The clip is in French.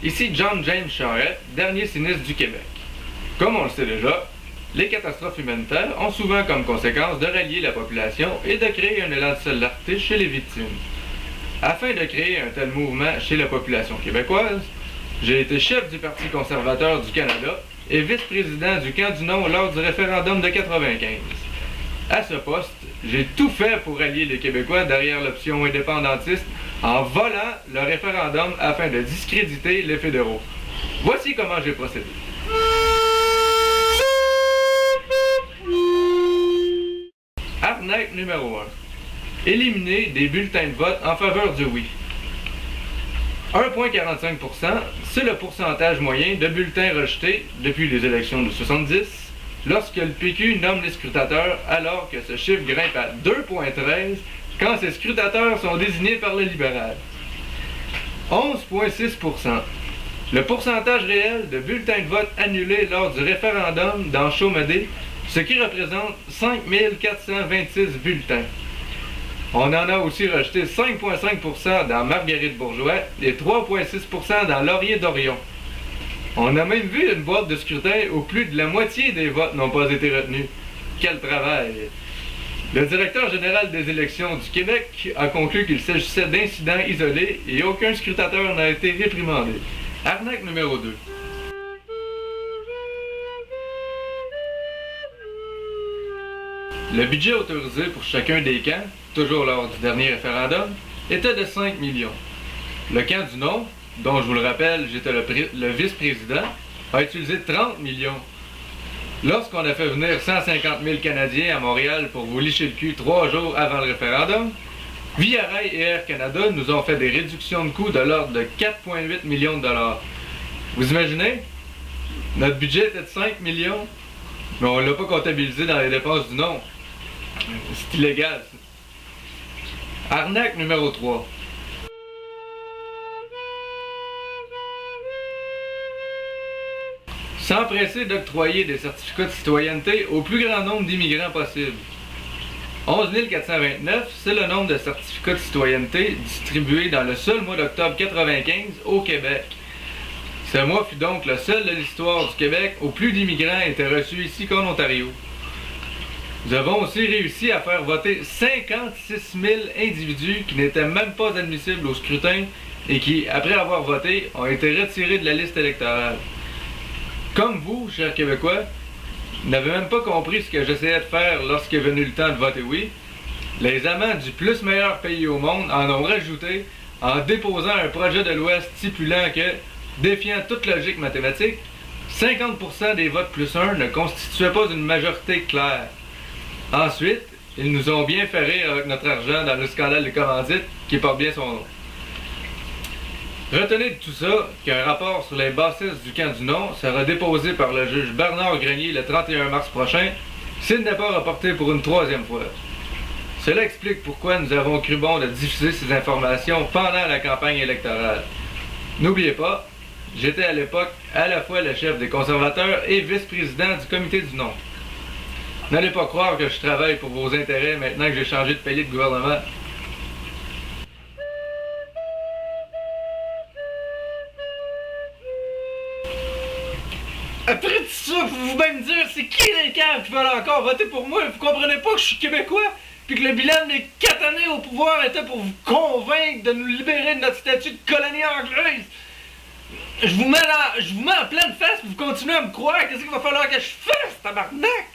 Ici John James Charest, dernier sinistre du Québec. Comme on le sait déjà, les catastrophes humanitaires ont souvent comme conséquence de rallier la population et de créer un élan de solidarité chez les victimes. Afin de créer un tel mouvement chez la population québécoise, j'ai été chef du Parti conservateur du Canada et vice-président du Camp du Non lors du référendum de 1995. À ce poste, j'ai tout fait pour rallier les Québécois derrière l'option indépendantiste en volant le référendum afin de discréditer les fédéraux. Voici comment j'ai procédé. Arnaque numéro 1. Éliminer des bulletins de vote en faveur du oui. 1,45%, c'est le pourcentage moyen de bulletins rejetés depuis les élections de 70, lorsque le PQ nomme les scrutateurs, alors que ce chiffre grimpe à 2,13 quand ces scrutateurs sont désignés par le libéral. 11,6%, le pourcentage réel de bulletins de vote annulés lors du référendum dans Chaumadé, ce qui représente 5 426 bulletins. On en a aussi rejeté 5,5% dans Marguerite-Bourgeois et 3,6% dans Laurier-Dorion. On a même vu une boîte de scrutin où plus de la moitié des votes n'ont pas été retenus. Quel travail! Le directeur général des élections du Québec a conclu qu'il s'agissait d'incidents isolés et aucun scrutateur n'a été réprimandé. Arnaque numéro 2. Le budget autorisé pour chacun des camps, toujours lors du dernier référendum, était de 5 millions. Le camp du non, dont je vous le rappelle, j'étais le vice-président, a utilisé 30 millions. Lorsqu'on a fait venir 150 000 Canadiens à Montréal pour vous licher le cul 3 jours avant le référendum, Via Rail et Air Canada nous ont fait des réductions de coûts de l'ordre de 4,8 millions de dollars. Vous imaginez? Notre budget était de 5 millions, mais on ne l'a pas comptabilisé dans les dépenses du non. C'est illégal. Arnaque numéro 3. S'empresser d'octroyer des certificats de citoyenneté au plus grand nombre d'immigrants possible. 11 429, c'est le nombre de certificats de citoyenneté distribués dans le seul mois d'octobre 1995 au Québec. Ce mois fut donc le seul de l'histoire du Québec où plus d'immigrants étaient reçus ici qu'en Ontario. Nous avons aussi réussi à faire voter 56 000 individus qui n'étaient même pas admissibles au scrutin et qui, après avoir voté, ont été retirés de la liste électorale. Comme vous, chers Québécois, n'avez même pas compris ce que j'essayais de faire lorsqu'est venu le temps de voter oui. Les amants du plus meilleur pays au monde en ont rajouté en déposant un projet de loi stipulant que, défiant toute logique mathématique, 50% des votes plus 1 ne constituaient pas une majorité claire. Ensuite, ils nous ont bien fait rire avec notre argent dans le scandale de commandite qui porte bien son nom. Retenez de tout ça qu'un rapport sur les bassesses du camp du non sera déposé par le juge Bernard Grenier le 31 mars prochain, s'il n'est pas reporté pour une 3e fois. Cela explique pourquoi nous avons cru bon de diffuser ces informations pendant la campagne électorale. N'oubliez pas, j'étais à l'époque à la fois le chef des conservateurs et vice-président du comité du non. N'allez pas croire que je travaille pour vos intérêts maintenant que j'ai changé de palier de gouvernement. Après tout ça, vous vous-même dire c'est qui les caves qui veulent encore voter pour moi? Vous comprenez pas que je suis québécois? Puis que le bilan de mes 4 années au pouvoir était pour vous convaincre de nous libérer de notre statut de colonie anglaise? Je vous mets en pleine face, vous continuez à me croire. Qu'est-ce qu'il va falloir que je fasse, tabarnak?